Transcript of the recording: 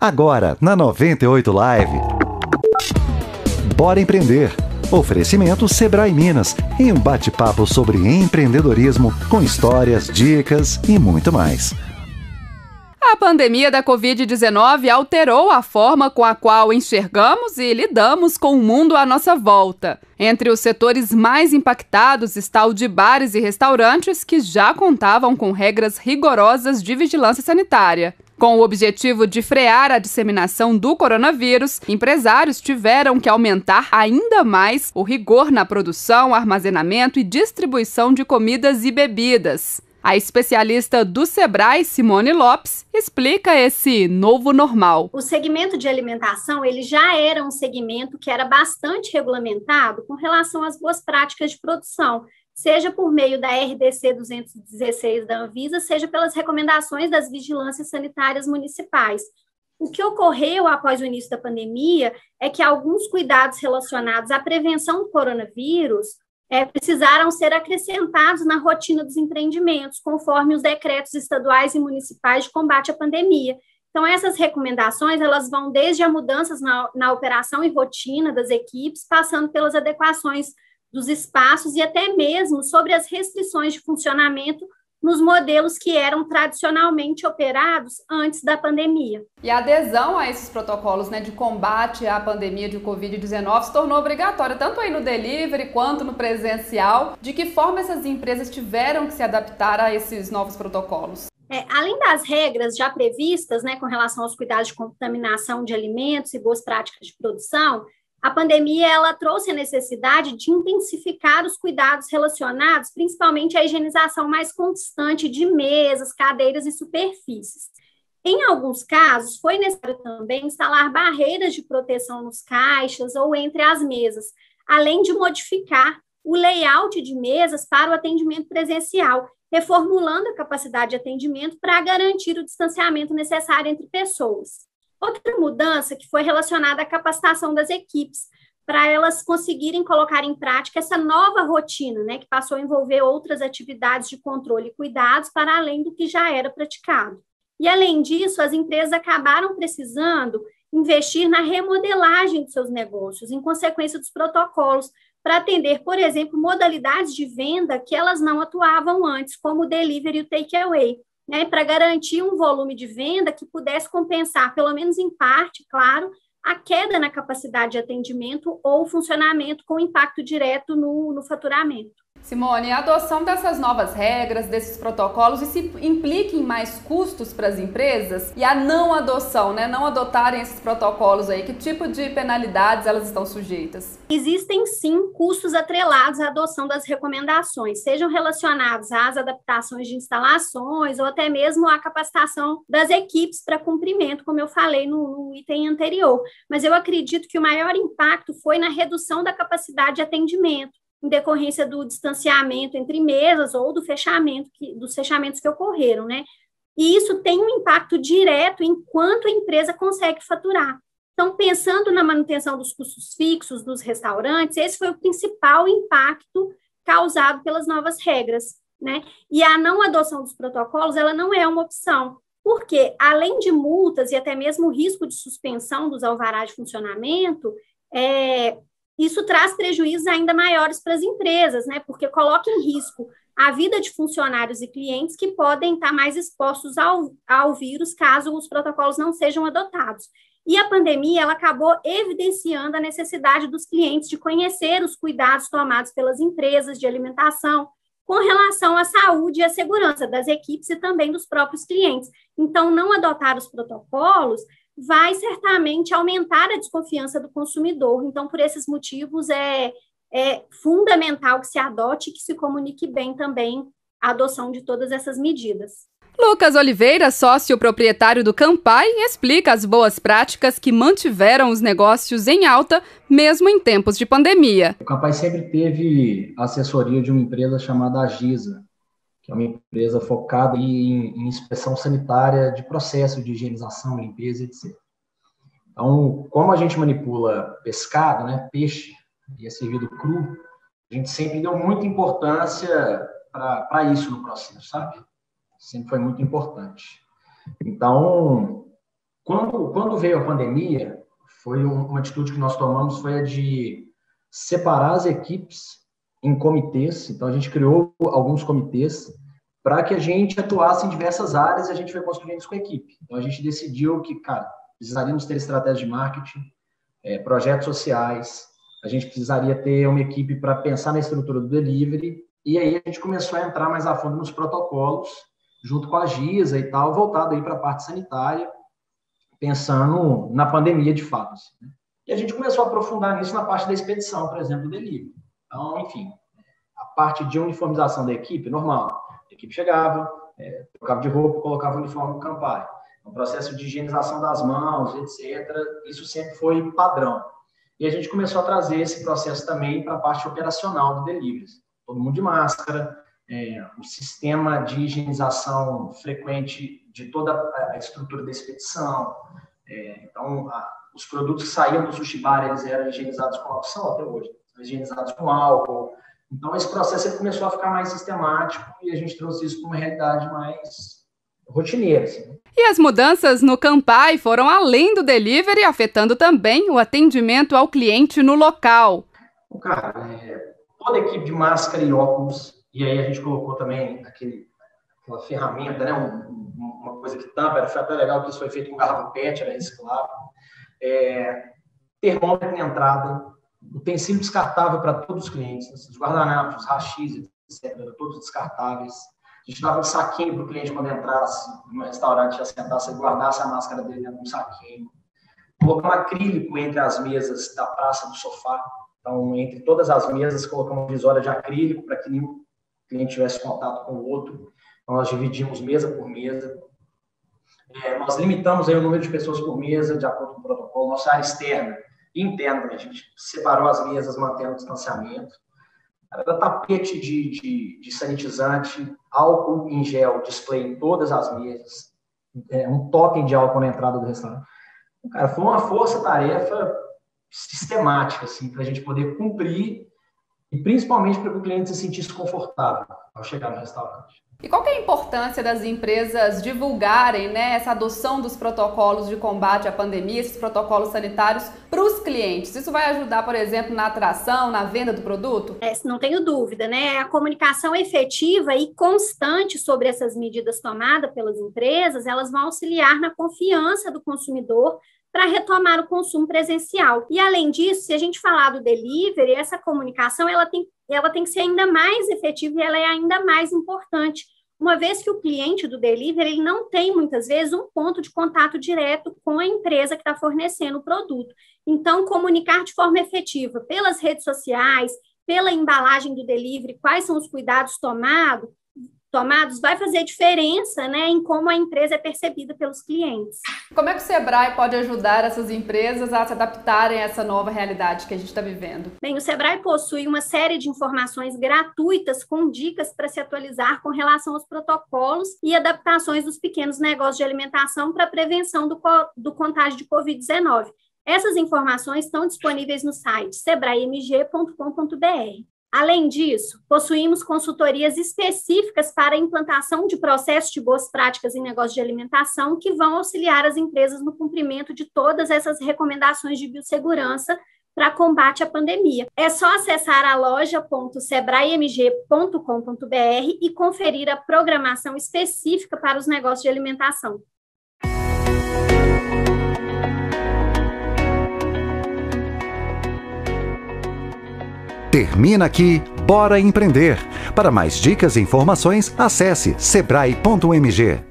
Agora, na 98 Live. Bora empreender. Oferecimento Sebrae Minas, em um bate-papo sobre empreendedorismo, com histórias, dicas e muito mais. A pandemia da Covid-19 alterou a forma com a qual enxergamos e lidamos com o mundo à nossa volta. Entre os setores mais impactados está o de bares e restaurantes, que já contavam com regras rigorosas de vigilância sanitária. Com o objetivo de frear a disseminação do coronavírus, empresários tiveram que aumentar ainda mais o rigor na produção, armazenamento e distribuição de comidas e bebidas. A especialista do Sebrae, Simone Lopes, explica esse novo normal. O segmento de alimentação, ele já era um segmento que era bastante regulamentado com relação às boas práticas de produção, seja por meio da RDC 216 da Anvisa, seja pelas recomendações das vigilâncias sanitárias municipais. O que ocorreu após o início da pandemia é que alguns cuidados relacionados à prevenção do coronavírus precisaram ser acrescentados na rotina dos empreendimentos, conforme os decretos estaduais e municipais de combate à pandemia. Então, essas recomendações, elas vão desde a mudanças na operação e rotina das equipes, passando pelas adequações dos espaços e até mesmo sobre as restrições de funcionamento nos modelos que eram tradicionalmente operados antes da pandemia. E a adesão a esses protocolos, de combate à pandemia de Covid-19 se tornou obrigatória, tanto aí no delivery quanto no presencial. De que forma essas empresas tiveram que se adaptar a esses novos protocolos? Além das regras já previstas, com relação aos cuidados de contaminação de alimentos e boas práticas de produção, a pandemia ela trouxe a necessidade de intensificar os cuidados relacionados, principalmente à higienização mais constante de mesas, cadeiras e superfícies. Em alguns casos, foi necessário também instalar barreiras de proteção nos caixas ou entre as mesas, além de modificar o layout de mesas para o atendimento presencial, reformulando a capacidade de atendimento para garantir o distanciamento necessário entre pessoas. Outra mudança que foi relacionada à capacitação das equipes, para elas conseguirem colocar em prática essa nova rotina, que passou a envolver outras atividades de controle e cuidados para além do que já era praticado. E, além disso, as empresas acabaram precisando investir na remodelagem de seus negócios, em consequência dos protocolos, para atender, por exemplo, modalidades de venda que elas não atuavam antes, como o delivery e o takeaway, para garantir um volume de venda que pudesse compensar, pelo menos em parte, claro, a queda na capacidade de atendimento ou funcionamento com impacto direto no faturamento. Simone, a adoção dessas novas regras, desses protocolos, isso implica em mais custos para as empresas? E a não adoção, não adotarem esses protocolos aí, que tipo de penalidades elas estão sujeitas? Existem, sim, custos atrelados à adoção das recomendações, sejam relacionados às adaptações de instalações ou até mesmo à capacitação das equipes para cumprimento, como eu falei no item anterior. Mas eu acredito que o maior impacto foi na redução da capacidade de atendimento, em decorrência do distanciamento entre mesas ou dos fechamentos que ocorreram, E isso tem um impacto direto enquanto a empresa consegue faturar. Então, pensando na manutenção dos custos fixos dos restaurantes, esse foi o principal impacto causado pelas novas regras, E a não adoção dos protocolos, ela não é uma opção, porque, além de multas e até mesmo risco de suspensão dos alvarás de funcionamento, isso traz prejuízos ainda maiores para as empresas, porque coloca em risco a vida de funcionários e clientes que podem estar mais expostos ao vírus caso os protocolos não sejam adotados. E a pandemia ela acabou evidenciando a necessidade dos clientes de conhecer os cuidados tomados pelas empresas de alimentação com relação à saúde e à segurança das equipes e também dos próprios clientes. Então, não adotar os protocolos vai certamente aumentar a desconfiança do consumidor. Então, por esses motivos, é fundamental que se adote e que se comunique bem também a adoção de todas essas medidas. Lucas Oliveira, sócio proprietário do Campai, explica as boas práticas que mantiveram os negócios em alta, mesmo em tempos de pandemia. O Campai sempre teve a assessoria de uma empresa chamada Agisa, que é uma empresa focada em inspeção sanitária de processo de higienização, limpeza, etc. Então, como a gente manipula pescado, peixe, e é servido cru, a gente sempre deu muita importância para isso no processo, sabe? Sempre foi muito importante. Então, Quando veio a pandemia, foi uma atitude que nós tomamos, foi a de separar as equipes em comitês. Então, a gente criou alguns comitês para que a gente atuasse em diversas áreas e a gente foi construindo isso com a equipe. Então, a gente decidiu que, precisaríamos ter estratégia de marketing, projetos sociais, a gente precisaria ter uma equipe para pensar na estrutura do delivery, e aí a gente começou a entrar mais a fundo nos protocolos, junto com a Giza e tal, voltado aí para a parte sanitária, pensando na pandemia de fato. Assim, né? E a gente começou a aprofundar nisso na parte da expedição, por exemplo, do delivery. Então, enfim, a parte de uniformização da equipe, normal. A equipe chegava, trocava de roupa, colocava o uniforme no Campai. O processo de higienização das mãos, etc., isso sempre foi padrão. E a gente começou a trazer esse processo também para a parte operacional do delivery. Todo mundo de máscara, o sistema de higienização frequente de toda a estrutura da expedição. Então, os produtos que saíam do sushi bar, eles eram higienizados com álcool, são até hoje, higienizados com álcool. Então, esse processo ele começou a ficar mais sistemático e a gente trouxe isso para uma realidade mais rotineira. Assim. E as mudanças no Campai foram além do delivery, afetando também o atendimento ao cliente no local. Cara, toda a equipe de máscara e óculos, e aí a gente colocou também aquela ferramenta, né, uma coisa que tampa, foi até legal que isso foi feito com garrafa PET, era reciclável. Termômetro na entrada, utensílio descartável para todos os clientes, os guardanapos, rachis, etc., todos descartáveis. A gente dava um saquinho para o cliente quando entrasse no restaurante, já sentasse e guardasse a máscara dele dentro de um saquinho. Colocamos acrílico entre as mesas da praça do sofá. Então, entre todas as mesas, colocamos uma visória de acrílico para que nenhum cliente tivesse contato com o outro. Então, nós dividimos mesa por mesa. Nós limitamos aí o número de pessoas por mesa, de acordo com o protocolo. Nossa área externa e interna, a gente separou as mesas, mantendo o distanciamento. Era tapete de sanitizante, álcool em gel, display em todas as mesas, um totem de álcool na entrada do restaurante. Cara, foi uma força-tarefa sistemática, assim, para a gente poder cumprir e principalmente para que o cliente se sentisse confortável ao chegar no restaurante. E qual que é a importância das empresas divulgarem, né, essa adoção dos protocolos de combate à pandemia, esses protocolos sanitários para os clientes? Isso vai ajudar, por exemplo, na atração, na venda do produto? Não tenho dúvida, né? A comunicação efetiva e constante sobre essas medidas tomadas pelas empresas, elas vão auxiliar na confiança do consumidor para retomar o consumo presencial. E, além disso, se a gente falar do delivery, essa comunicação ela tem que ser ainda mais efetiva e ela é ainda mais importante, uma vez que o cliente do delivery ele não tem, muitas vezes, um ponto de contato direto com a empresa que está fornecendo o produto. Então, comunicar de forma efetiva pelas redes sociais, pela embalagem do delivery, quais são os cuidados tomados, vai fazer diferença, né, em como a empresa é percebida pelos clientes. Como é que o Sebrae pode ajudar essas empresas a se adaptarem a essa nova realidade que a gente está vivendo? Bem, o Sebrae possui uma série de informações gratuitas com dicas para se atualizar com relação aos protocolos e adaptações dos pequenos negócios de alimentação para a prevenção do contágio de Covid-19. Essas informações estão disponíveis no site sebraemg.com.br. Além disso, possuímos consultorias específicas para a implantação de processos de boas práticas em negócio de alimentação que vão auxiliar as empresas no cumprimento de todas essas recomendações de biossegurança para combate à pandemia. É só acessar a loja.sebraemg.com.br e conferir a programação específica para os negócios de alimentação. Termina aqui Bora Empreender. Para mais dicas e informações, acesse sebrae.mg.